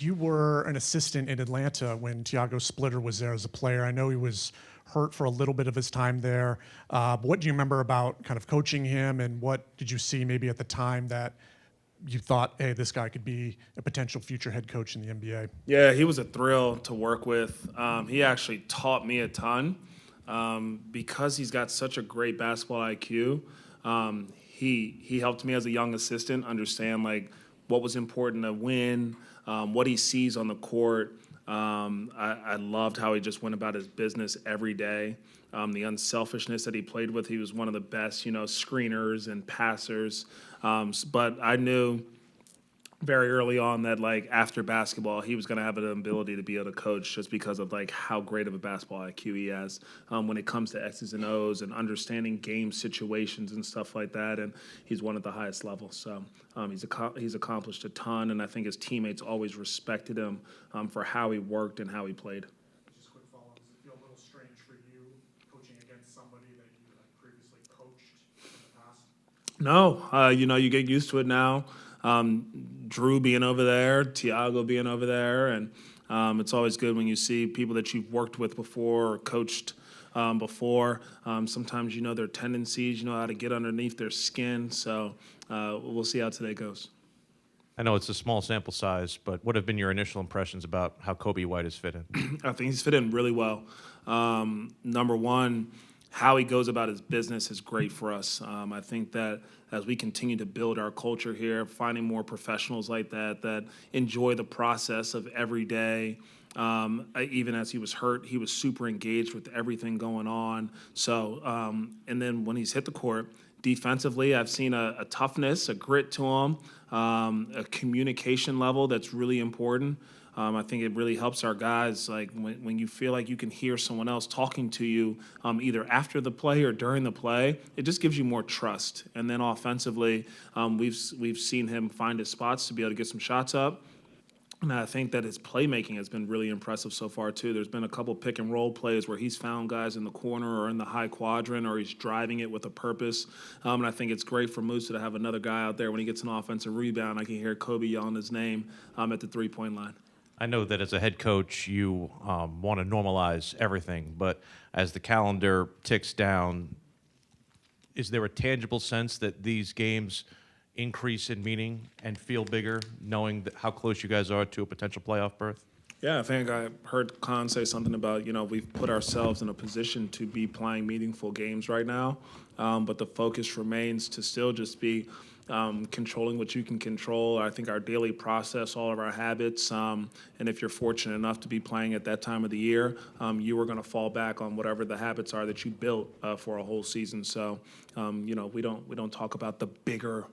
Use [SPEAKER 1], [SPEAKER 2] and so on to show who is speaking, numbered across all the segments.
[SPEAKER 1] you were an assistant in Atlanta when Tiago Splitter was there as a player. I know he was hurt for a little bit of his time there. But what do you remember about kind of coaching him, and what did you see maybe at the time that you thought, hey, this guy could be a potential future head coach in the NBA?
[SPEAKER 2] Yeah, he was a thrill to work with. He actually taught me a ton because he's got such a great basketball IQ. He helped me as a young assistant understand like what was important to win, what he sees on the court. I loved how he just went about his business every day. The unselfishness that he played with, he was one of the best, screeners and passers. But I knew very early on that like after basketball he was going to have an ability to be able to coach just because of like how great of a basketball IQ he has when it comes to X's and O's and understanding game situations and stuff like that. And he's one at the highest level. So he's accomplished a ton, and I think his teammates always respected him for how he worked and how he played.
[SPEAKER 1] Just a quick follow-up. Does it feel a little strange for you coaching against somebody that you previously coached in the past?
[SPEAKER 2] No, you get used to it now. Drew being over there, Tiago being over there, and it's always good when you see people that you've worked with before or coached before. Sometimes you know their tendencies, you know how to get underneath their skin. So we'll see how today goes.
[SPEAKER 3] I know it's a small sample size, but what have been your initial impressions about how Kobe White has fit in?
[SPEAKER 2] I think he's fit in really well. Number one, how he goes about his business is great for us. I think that as we continue to build our culture here, finding more professionals like that enjoy the process of every day. Even as he was hurt, he was super engaged with everything going on. So, and then when he's hit the court, defensively, I've seen a toughness, a grit to him, a communication level that's really important. I think it really helps our guys, like when you feel like you can hear someone else talking to you either after the play or during the play, it just gives you more trust. And then offensively, we've seen him find his spots to be able to get some shots up. And I think that his playmaking has been really impressive so far, too. There's been a couple pick and roll plays where he's found guys in the corner or in the high quadrant, or he's driving it with a purpose. And I think it's great for Musa to have another guy out there when he gets an offensive rebound. I can hear Kobe yelling his name at the three-point line.
[SPEAKER 3] I know that as a head coach, you want to normalize everything, but as the calendar ticks down, is there a tangible sense that these games increase in meaning and feel bigger, knowing that how close you guys are to a potential playoff berth?
[SPEAKER 2] Yeah, I think I heard Khan say something about, we've put ourselves in a position to be playing meaningful games right now, but the focus remains to still just be controlling what you can control. I think our daily process, all of our habits, and if you're fortunate enough to be playing at that time of the year, you are going to fall back on whatever the habits are that you built for a whole season. So, we don't talk about the bigger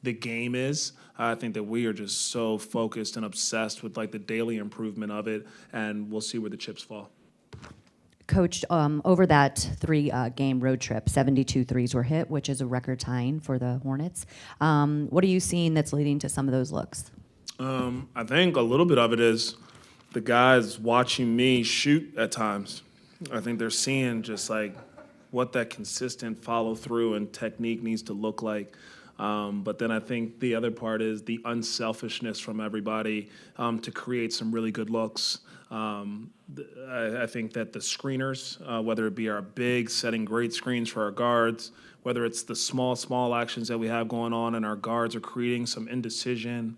[SPEAKER 2] the game is. I think that we are just so focused and obsessed with like the daily improvement of it, and we'll see where the chips fall.
[SPEAKER 4] Coach, over that three-game road trip, 72 threes were hit, which is a record tying for the Hornets. What are you seeing that's leading to some of those looks?
[SPEAKER 2] I think a little bit of it is the guys watching me shoot at times. I think they're seeing just like what that consistent follow through and technique needs to look like. But then I think the other part is the unselfishness from everybody to create some really good looks. I think that the screeners, whether it be our big setting great screens for our guards, whether it's the small actions that we have going on and our guards are creating some indecision.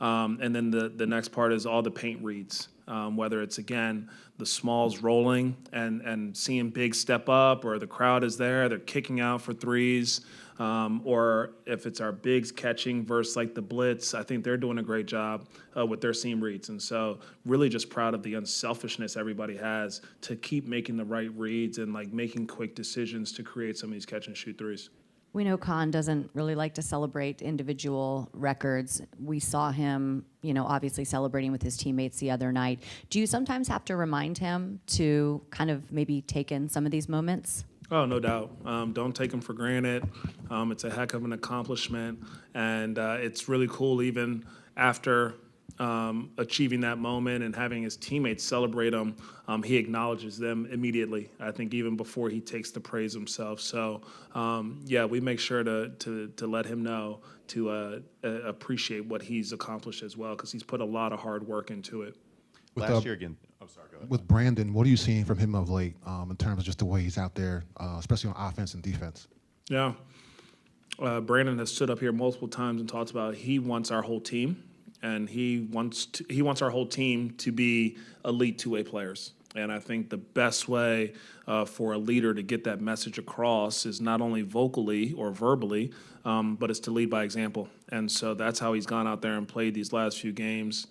[SPEAKER 2] And then the next part is all the paint reads, whether it's, again, the smalls rolling and seeing big step up, or the crowd is there, they're kicking out for threes, or if it's our bigs catching versus like the blitz. I think they're doing a great job with their seam reads. And so really just proud of the unselfishness everybody has to keep making the right reads and like making quick decisions to create some of these catch and shoot threes.
[SPEAKER 4] We know Khan doesn't really like to celebrate individual records. We saw him, obviously celebrating with his teammates the other night. Do you sometimes have to remind him to kind of maybe take in some of these moments?
[SPEAKER 2] Oh, no doubt. Don't take them for granted. It's a heck of an accomplishment. And it's really cool even after achieving that moment and having his teammates celebrate him, he acknowledges them immediately. I think even before he takes the praise himself. So yeah, we make sure to let him know to appreciate what he's accomplished as well, because he's put a lot of hard work into it.
[SPEAKER 5] Last year again. Oh, sorry. Go ahead.
[SPEAKER 6] With Brandon, what are you seeing from him of late in terms of just the way he's out there, especially on offense and defense?
[SPEAKER 2] Yeah. Brandon has stood up here multiple times and talked about he wants our whole team, and he wants our whole team to be elite two-way players. And I think the best way for a leader to get that message across is not only vocally or verbally, but it's to lead by example. And so that's how he's gone out there and played these last few games.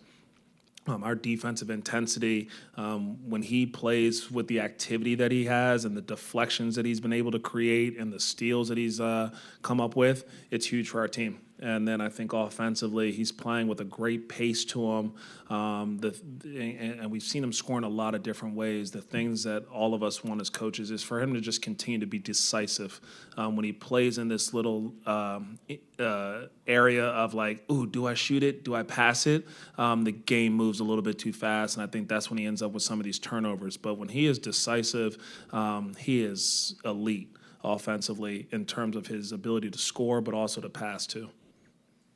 [SPEAKER 2] Our defensive intensity, when he plays with the activity that he has and the deflections that he's been able to create and the steals that he's come up with, it's huge for our team. And then I think offensively, he's playing with a great pace to him. And we've seen him score in a lot of different ways. The things that all of us want as coaches is for him to just continue to be decisive. When he plays in this little area of like, ooh, do I shoot it? Do I pass it? The game moves a little bit too fast, and I think that's when he ends up with some of these turnovers. But when he is decisive, he is elite offensively in terms of his ability to score, but also to pass too.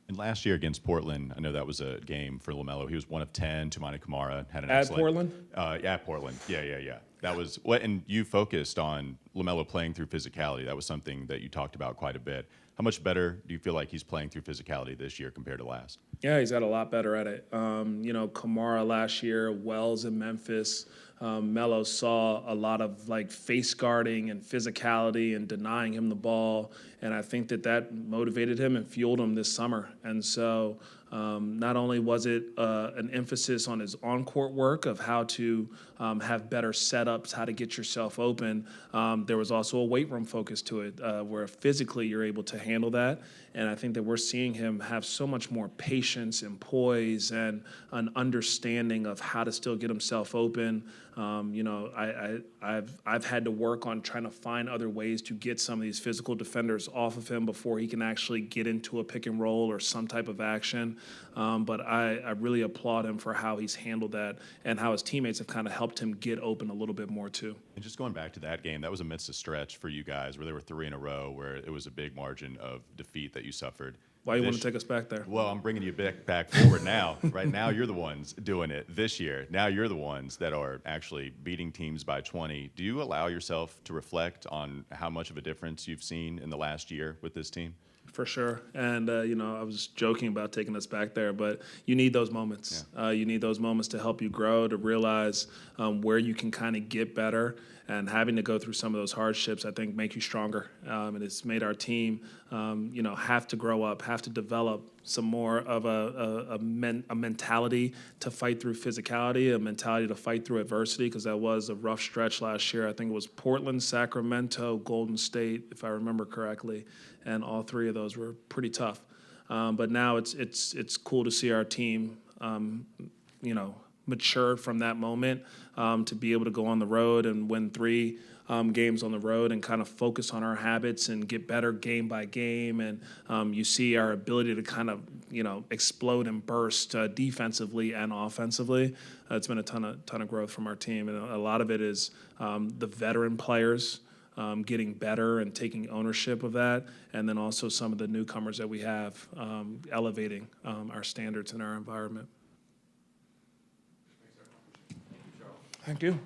[SPEAKER 5] And last year against Portland, I know that was a game for LaMelo. He was 1 of 10. Toumani Camara had an
[SPEAKER 2] At
[SPEAKER 5] excellent.
[SPEAKER 2] Portland?
[SPEAKER 5] At Portland. Yeah. That was what, and you focused on LaMelo playing through physicality. That was something that you talked about quite a bit. How much better do you feel like he's playing through physicality this year compared to last?
[SPEAKER 2] Yeah, he's got a lot better at it. Camara last year, Wells in Memphis. Melo saw a lot of like face guarding and physicality and denying him the ball, and I think that motivated him and fueled him this summer. And so not only was it an emphasis on his on-court work of how to have better setups, how to get yourself open, there was also a weight room focus to it where physically you're able to handle that. And I think that we're seeing him have so much more patience and poise and an understanding of how to still get himself open. I've had to work on trying to find other ways to get some of these physical defenders off of him before he can actually get into a pick and roll or some type of action. But I really applaud him for how he's handled that and how his teammates have kind of helped him get open a little bit more too.
[SPEAKER 5] And just going back to that game, that was amidst a stretch for you guys where there were 3 in a row where it was a big margin of defeat that you suffered.
[SPEAKER 2] Why you want to take us back there?
[SPEAKER 5] Well, I'm bringing you back forward now. Right now, you're the ones doing it this year. Now you're the ones that are actually beating teams by 20. Do you allow yourself to reflect on how much of a difference you've seen in the last year with this team?
[SPEAKER 2] For sure. And, I was joking about taking us back there, but you need those moments. Yeah. You need those moments to help you grow, to realize where you can kind of get better. And having to go through some of those hardships, I think, make you stronger. And it's made our team, have to grow up, have to develop some more of a mentality to fight through physicality, a mentality to fight through adversity, because that was a rough stretch last year. I think it was Portland, Sacramento, Golden State, if I remember correctly, and all 3 of those were pretty tough. But now it's cool to see our team, matured from that moment to be able to go on the road and win 3 games on the road and kind of focus on our habits and get better game by game. And you see our ability to kind of, explode and burst defensively and offensively. It's been a ton of growth from our team. And a lot of it is the veteran players getting better and taking ownership of that. And then also some of the newcomers that we have elevating our standards in our environment. Thank you.